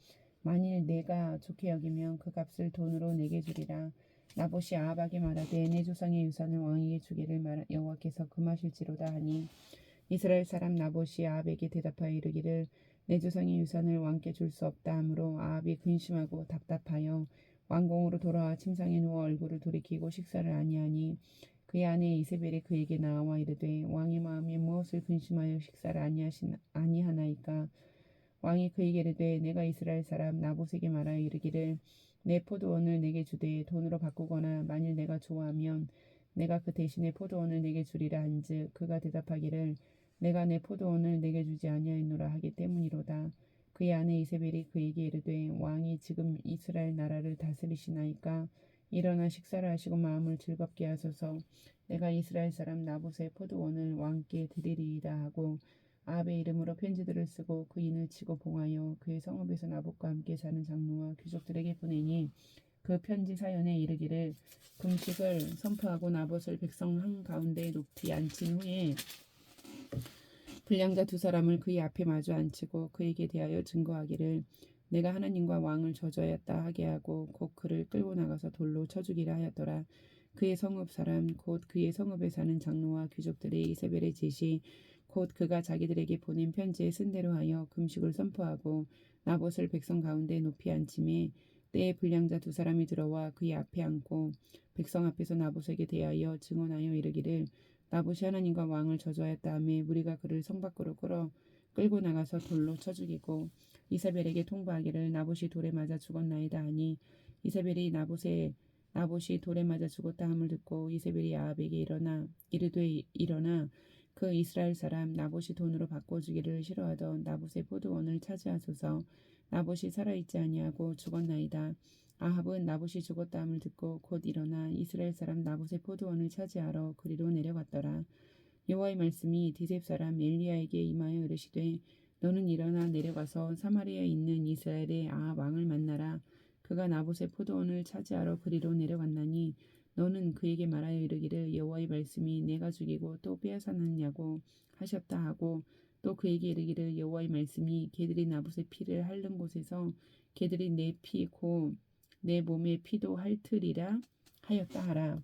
만일 내가 좋게 여기면 그 값을 돈으로 내게 주리라. 나봇이 아합에게 말하되 내 조상의 유산을 왕에게 주기를 여호와께서 금하실지로다 하니 이스라엘 사람 나봇이 아합에게 대답하여 이르기를 내 조상의 유산을 왕께 줄 수 없다 하므로 아합이 근심하고 답답하여 왕궁으로 돌아와 침상에 누워 얼굴을 돌이키고 식사를 아니하니 그의 아내 이세벨이 그에게 나와 이르되 왕의 마음이 무엇을 근심하여 식사를 아니하나이까. 왕이 그에게 이르되 내가 이스라엘 사람 나봇에게 말하여 이르기를 내 포도원을 내게 주되 돈으로 바꾸거나 만일 내가 좋아하면 내가 그 대신에 포도원을 내게 주리라 한즉 그가 대답하기를 내가 내 포도원을 내게 주지 아니하였노라 하기 때문이로다. 그의 아내 이세벨이 그에게 이르되 왕이 지금 이스라엘 나라를 다스리시나이까. 일어나 식사를 하시고 마음을 즐겁게 하소서. 내가 이스라엘 사람 나봇의 포도원을 왕께 드리리이다 하고 아합의 이름으로 편지들을 쓰고 그 인을 치고 봉하여 그의 성읍에서 나봇과 함께 사는 장로와 귀족들에게 보내니 그 편지 사연에 이르기를 금식을 선포하고 나봇을 백성 한가운데 높이 앉힌 후에 불량자 두 사람을 그의 앞에 마주 앉히고 그에게 대하여 증거하기를 내가 하나님과 왕을 저주하였다 하게 하고 곧 그를 끌고 나가서 돌로 쳐 죽이라 하였더라. 그의 성읍 사람 곧 그의 성읍에 사는 장로와 귀족들이 이세벨의 지시 곧 그가 자기들에게 보낸 편지에 쓴 대로 하여 금식을 선포하고 나봇을 백성 가운데 높이 앉힘에 때에 불량자 두 사람이 들어와 그의 앞에 앉고 백성 앞에서 나봇에게 대하여 증언하여 이르기를 나봇이 하나님과 왕을 저주하였다 하며 무리가 그를 성 밖으로 끌고 나가서 돌로 쳐 죽이고 이세벨에게 통보하기를 나봇이 돌에 맞아 죽었나이다 하니 이세벨이 나봇이 돌에 맞아 죽었다 함을 듣고 이세벨이 아합에게 이르되 일어나 그 이스라엘 사람 나봇이 돈으로 바꿔주기를 싫어하던 나봇의 포도원을 차지하소서. 나봇이 살아있지 아니하고 죽었나이다. 아합은 나봇이 죽었다 함을 듣고 곧 일어나 이스라엘 사람 나봇의 포도원을 차지하러 그리로 내려갔더라. 여호와의 말씀이 디셉 사람 엘리야에게 임하여 이르시되 너는 일어나 내려가서 사마리아에 있는 이스라엘의 아합 왕을 만나라. 그가 나봇의 포도원을 차지하러 그리로 내려갔나니 너는 그에게 말하여 이르기를 여호와의 말씀이 내가 죽이고 또 빼앗았느냐고 하셨다 하고 또 그에게 이르기를 여호와의 말씀이 개들이 나봇의 피를 핥는 곳에서 개들이 내 피 곧 내 몸의 피도 핥으리라 하였다 하라.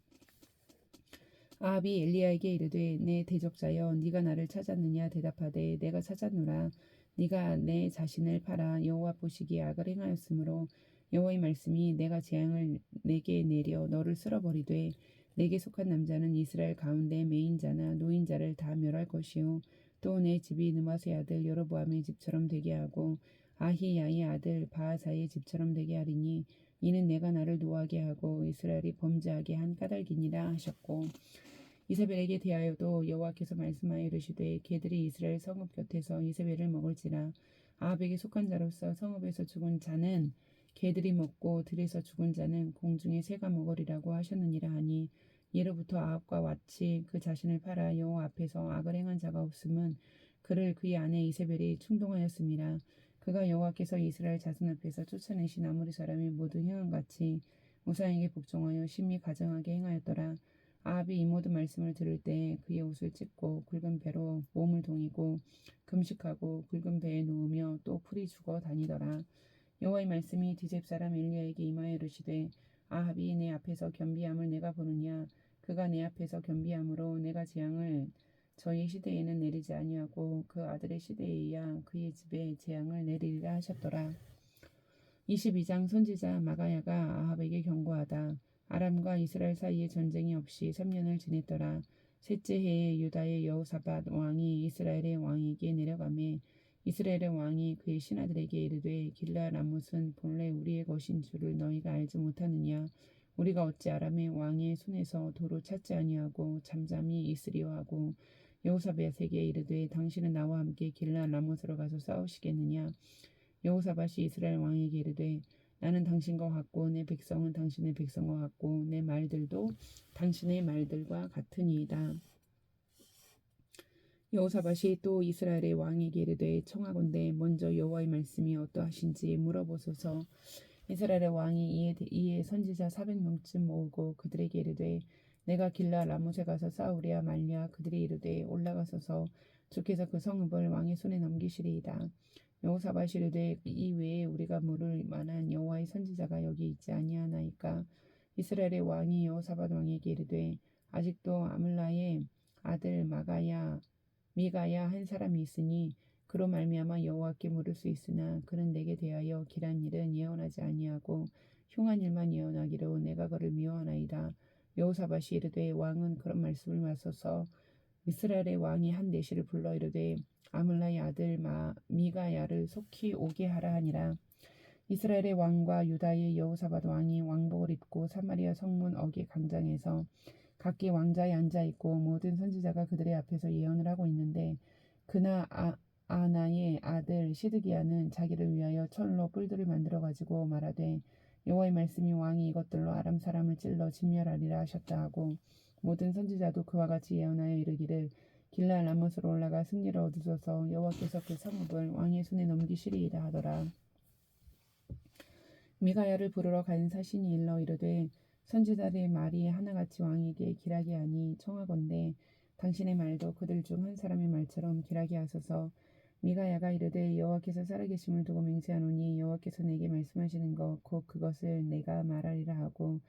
아합이 엘리야에게 이르되 내 대적자여 네가 나를 찾았느냐 대답하되 내가 찾았노라. 네가 내 자신을 팔아 여호와 보시기에 악을 행하였으므로 여호와의 말씀이 내가 재앙을 내게 내려 너를 쓸어버리되 내게 속한 남자는 이스라엘 가운데 매인자나 노인자를 다 멸할 것이요 또 내 집이 느밧의 아들 여로보암의 집처럼 되게 하고 아히야의 아들 바하사의 집처럼 되게 하리니 이는 내가 나를 노하게 하고 이스라엘이 범죄하게 한 까닭이니라 하셨고 이세벨에게 대하여도 여호와께서 말씀하여 이르시되 개들이 이스라엘 성읍 곁에서 이세벨을 먹을지라. 아합에게 속한 자로서 성읍에서 죽은 자는 개들이 먹고 들에서 죽은 자는 공중의 새가 먹으리라고 하셨느니라 하니 예로부터 아합과 왓이 그 자신을 팔아 여호와 앞에서 악을 행한 자가 없음은 그를 그의 아내 이세벨이 충동하였음이라. 그가 여호와께서 이스라엘 자손 앞에서 쫓아내신 아모리 사람이 모두 행한 같이 우상에게 복종하여 심히 가증하게 행하였더라. 아합이 이 모든 말씀을 들을 때 그의 옷을 찢고 굵은 배로 몸을 동이고 금식하고 굵은 배에 누우며 또 풀이 죽어 다니더라. 여호와의 말씀이 디셉 사람 엘리야에게 임하여 이르시되 아합이 내 앞에서 겸비함을 내가 보느냐. 그가 내 앞에서 겸비함으로 내가 재앙을 저희 시대에는 내리지 아니하고 그 아들의 시대에야 그의 집에 재앙을 내리리라 하셨더라. 22장. 선지자 마가야가 아합에게 경고하다. 아람과 이스라엘 사이에 전쟁이 없이 3년을 지냈더라. 셋째 해에 유다의 여호사밧 왕이 이스라엘의 왕에게 내려가매 이스라엘의 왕이 그의 신하들에게 이르되 길라 라못은 본래 우리의 것인 줄을 너희가 알지 못하느냐. 우리가 어찌 아람의 왕의 손에서 도로 찾지 아니하고 잠잠히 있으리요 하고 여호사밧에게 이르되 당신은 나와 함께 길라 라못으로 가서 싸우시겠느냐. 여호사밧이 이스라엘 왕에게 이르되 나는 당신과 같고 내 백성은 당신의 백성과 같고 내 말들도 당신의 말들과 같으니이다. 여호사밧이 또 이스라엘의 왕에게 이르되 청하건대 먼저 여호와의 말씀이 어떠하신지 물어보소서. 이스라엘의 왕이 이에 선지자 400명쯤 모으고 그들에게 이르되 내가 길라 라못에 가서 싸우랴 말랴. 그들이 이르되 올라가소서. 주께서 그 성읍을 왕의 손에 넘기시리이다. 여호사밧이 이르되 이 외에 우리가 물을 만한 여호와의 선지자가 여기 있지 아니하나이까. 이스라엘의 왕이 여호사밧 왕에게 이르되 아직도 아물라의 아들 미가야 한 사람이 있으니 그로 말미암아 여호와께 물을 수 있으나 그는 내게 대하여 길한 일은 예언하지 아니하고 흉한 일만 예언하기로 내가 그를 미워하나이다. 여호사밧이 이르되 왕은 그런 말씀을 마소서. 이스라엘의 왕이 한 내시를 불러 이르되 아물라의 아들 미가야를 속히 오게 하라 하니라. 이스라엘의 왕과 유다의 여호사밧 왕이 왕복을 입고 사마리아 성문 어귀 광장에서 각기 왕자에 앉아 있고 모든 선지자가 그들의 앞에서 예언을 하고 있는데 그나 아나의 아들 시드기야는 자기를 위하여 철로 뿔들을 만들어 가지고 말하되 여호와의 말씀이 왕이 이것들로 아람 사람을 찔러 진멸하리라 하셨다 하고 모든 선지자도 그와 같이 예언하여 이르기를 길랄 라못으로 올라가 승리를 얻으소서. 여호와께서 그 성읍을 왕의 손에 넘기시리이다 하더라. 미가야를 부르러 간 사신이 일러 이르되 선지자들의 말이 하나같이 왕에게 길하게 하니 청하건대 당신의 말도 그들 중 한 사람의 말처럼 길하게 하소서. 미가야가 이르되 여호와께서 살아계심을 두고 맹세하노니 여호와께서 내게 말씀하시는 것 곧 그것을 내가 말하리라 하고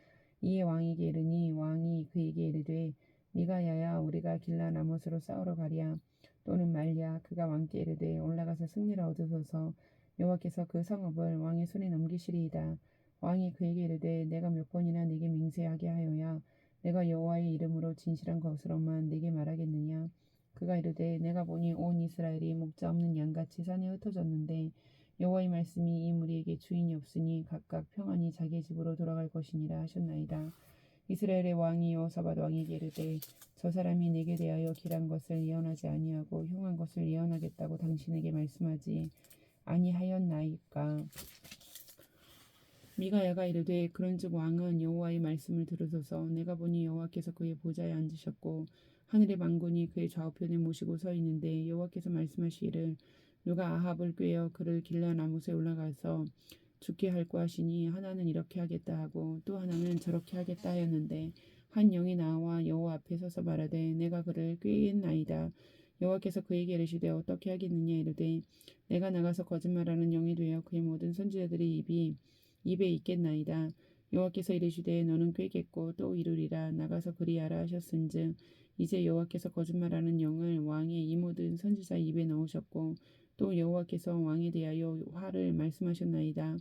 이에 왕에게 이르니 왕이 그에게 이르되 미가야야 우리가 길라 라못으로 싸우러 가랴 또는 말랴. 그가 왕께 이르되 올라가서 승리를 얻으소서. 여호와께서 그 성읍을 왕의 손에 넘기시리이다. 왕이 그에게 이르되 내가 몇 번이나 내게 맹세하게 하여야 내가 여호와의 이름으로 진실한 것으로만 내게 말하겠느냐. 그가 이르되 내가 보니 온 이스라엘이 목자 없는 양같이 산에 흩어졌는데 여호와의 말씀이 이 무리에게 주인이 없으니 각각 평안히 자기 집으로 돌아갈 것이니라 하셨나이다. 이스라엘의 왕이 여호사밧 왕에게 이르되 저 사람이 내게 대하여 길한 것을 예언하지 아니하고 흉한 것을 예언하겠다고 당신에게 말씀하지 아니하였나이까. 미가야가 이르되 그런즉 왕은 여호와의 말씀을 들으소서. 내가 보니 여호와께서 그의 보좌에 앉으셨고 하늘의 만군이 그의 좌우편에 모시고 서 있는데 여호와께서 말씀하시기를 누가 아합을 꾀어 그를 길라 라못에 올라가서 죽게 할까 하시니 하나는 이렇게 하겠다 하고 또 하나는 저렇게 하겠다 하였는데 한 영이 나와 여호와 앞에 서서 말하되 내가 그를 꾀겠나이다. 여호와께서 그에게 이르시되 어떻게 하겠느냐 이르되 내가 나가서 거짓말하는 영이 되어 그의 모든 선지자들의 입에 있겠나이다. 여호와께서 이르시되 너는 꾀겠고 또 이루리라. 나가서 그리하라 하셨은즉 이제 여호와께서 거짓말하는 영을 왕의 이 모든 선지자 입에 넣으셨고 또 여호와께서 왕에 대하여 화를 말씀하셨나이다.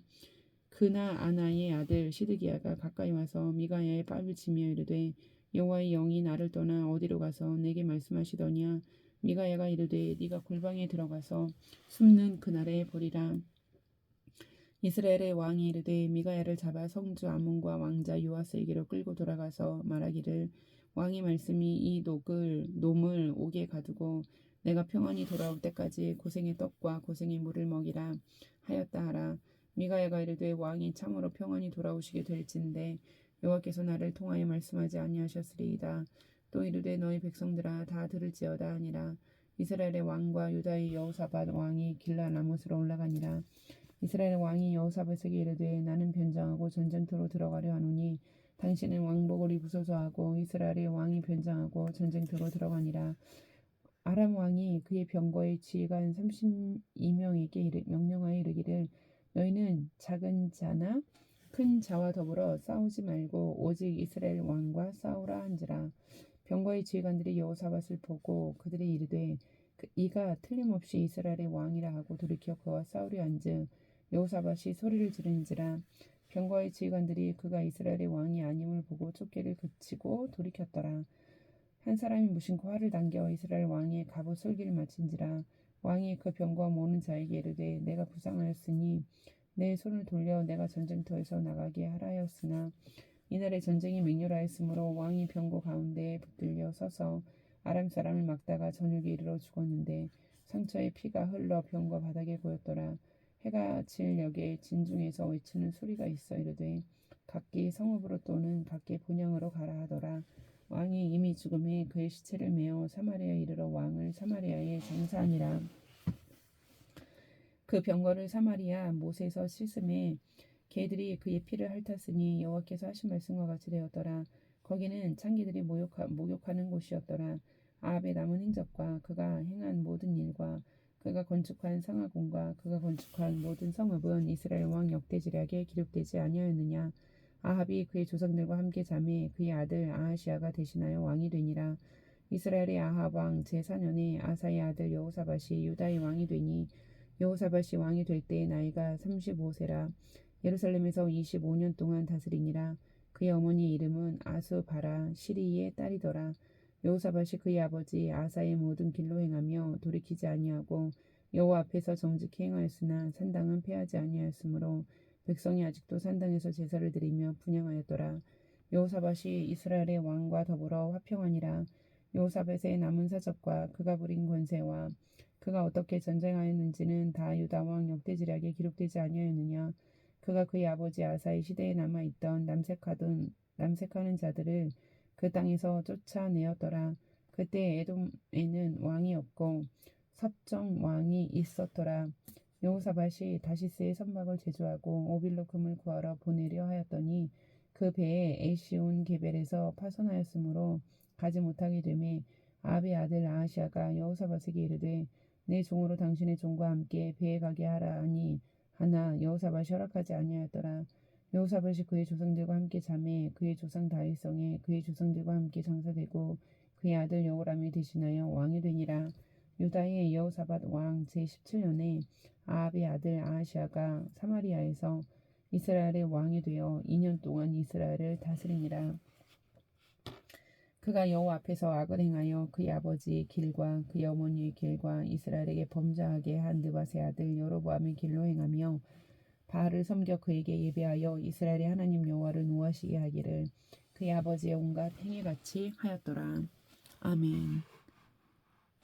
그나 아나의 아들 시드기야가 가까이 와서 미가야의 뺨을 치며 이르되 여호와의 영이 나를 떠나 어디로 가서 내게 말씀하시더냐. 미가야가 이르되 네가 골방에 들어가서 숨는 그날에 보리라. 이스라엘의 왕이 이르되 미가야를 잡아 성주 아몬과 왕자 요아스에게로 끌고 돌아가서 말하기를 왕의 말씀이 이 놈을 옥에 가두고 내가 평안히 돌아올 때까지 고생의 떡과 고생의 물을 먹이라 하였다 하라. 미가야가 이르되 왕이 참으로 평안히 돌아오시게 될진데 여호와께서 나를 통하여 말씀하지 아니하셨으리이다. 또 이르되 너희 백성들아 다 들을지어다 하니라. 이스라엘의 왕과 유다의 여호사밧 왕이 길라 라못으로 올라가니라. 이스라엘 왕이 여호사밧에게 이르되 나는 변장하고 전쟁터로 들어가려 하노니 당신은 왕복을 입으소서 하고 이스라엘의 왕이 변장하고 전쟁터로 들어가니라. 아람 왕이 그의 병거의 지휘관 32명에게 명령하여 이르기를 너희는 작은 자나 큰 자와 더불어 싸우지 말고 오직 이스라엘 왕과 싸우라 한지라. 병거의 지휘관들이 여호사밧을 보고 그들이 이르되 이가 틀림없이 이스라엘의 왕이라 하고 돌이켜 그와 싸우려 한즉 여호사밧이 소리를 지른지라. 병거의 지휘관들이 그가 이스라엘의 왕이 아님을 보고 쫓기를 그치고 돌이켰더라. 한 사람이 무심코 활을 당겨 이스라엘 왕의 갑옷 솔기를 마친지라. 왕이 그 병거 모는 자에게 이르되 내가 부상하였으니 내 손을 돌려 내가 전쟁터에서 나가게 하라 하였으나 이날에 전쟁이 맹렬하였으므로 왕이 병거 가운데에 붙들려 서서 아람 사람을 막다가 저녁에 이르러 죽었는데 상처에 피가 흘러 병거 바닥에 고였더라. 해가 질 역에 진중에서 외치는 소리가 있어 이르되 각기 성읍으로 또는 각기 본향으로 가라 하더라. 왕이 이미 죽음에 그의 시체를 메어 사마리아에 이르러 왕을 사마리아에 장사하니라. 그 병거를 사마리아 못에서 씻음에 개들이 그의 피를 핥았으니 여호와께서 하신 말씀과 같이 되었더라. 거기는 창기들이 목욕하는 곳이었더라. 아합의 남은 행적과 그가 행한 모든 일과 그가 건축한 상하궁과 그가 건축한 모든 성읍은 이스라엘 왕 역대지략에 기록되지 아니하였느냐. 아합이 그의 조상들과 함께 잠에 그의 아들 아하시아가 대신하여 왕이 되니라. 이스라엘의 아합 왕 제4년에 아사의 아들 여호사밧이 유다의 왕이 되니 여호사밧이 왕이 될 때의 나이가 35세라. 예루살렘에서 25년 동안 다스리니라. 그의 어머니의 이름은 아수바라 시리의 딸이더라. 여호사밧이 그의 아버지 아사의 모든 길로 행하며 돌이키지 아니하고 여호와 앞에서 정직히 행하였으나 산당은 패하지 아니하였으므로 백성이 아직도 산당에서 제사를 드리며 분향하였더라. 여호사밧이 이스라엘의 왕과 더불어 화평하니라. 여호사밧의 남은 사적과 그가 부린 권세와 그가 어떻게 전쟁하였는지는 다 유다 왕 역대지략에 기록되지 아니하였느냐. 그가 그의 아버지 아사의 시대에 남아있던 남색하는 자들을 그 땅에서 쫓아내었더라. 그때 에돔에는 왕이 없고 섭정 왕이 있었더라. 여호사밧이 다시스의 선박을 제조하고 오빌로 금을 구하러 보내려 하였더니 그 배에 에시온 게벨에서 파손하였으므로 가지 못하게 되매 아합의 아들 아하시아가 여호사밧에게 이르되 내 종으로 당신의 종과 함께 배에 가게 하라 하니 하나 여호사밧이 허락하지 아니하였더라. 여호사밧이 그의 조상들과 함께 잠에 그의 조상 다윗성에 그의 조상들과 함께 장사되고 그의 아들 여호람이 대신하여 왕이 되니라. 유다의 여호사밧 왕 제17년에 아합의 아들 아하시아가 사마리아에서 이스라엘의 왕이 되어 2년 동안 이스라엘을 다스리니라. 그가 여호와 앞에서 악을 행하여 그의 아버지의 길과 그의 어머니의 길과 이스라엘에게 범죄하게 한 느밧의 아들 여로보암의 길로 행하며 바알을 섬겨 그에게 예배하여 이스라엘의 하나님 여호와를 노하시게 하기를 그의 아버지의 온갖 행위같이 하였더라. 아멘.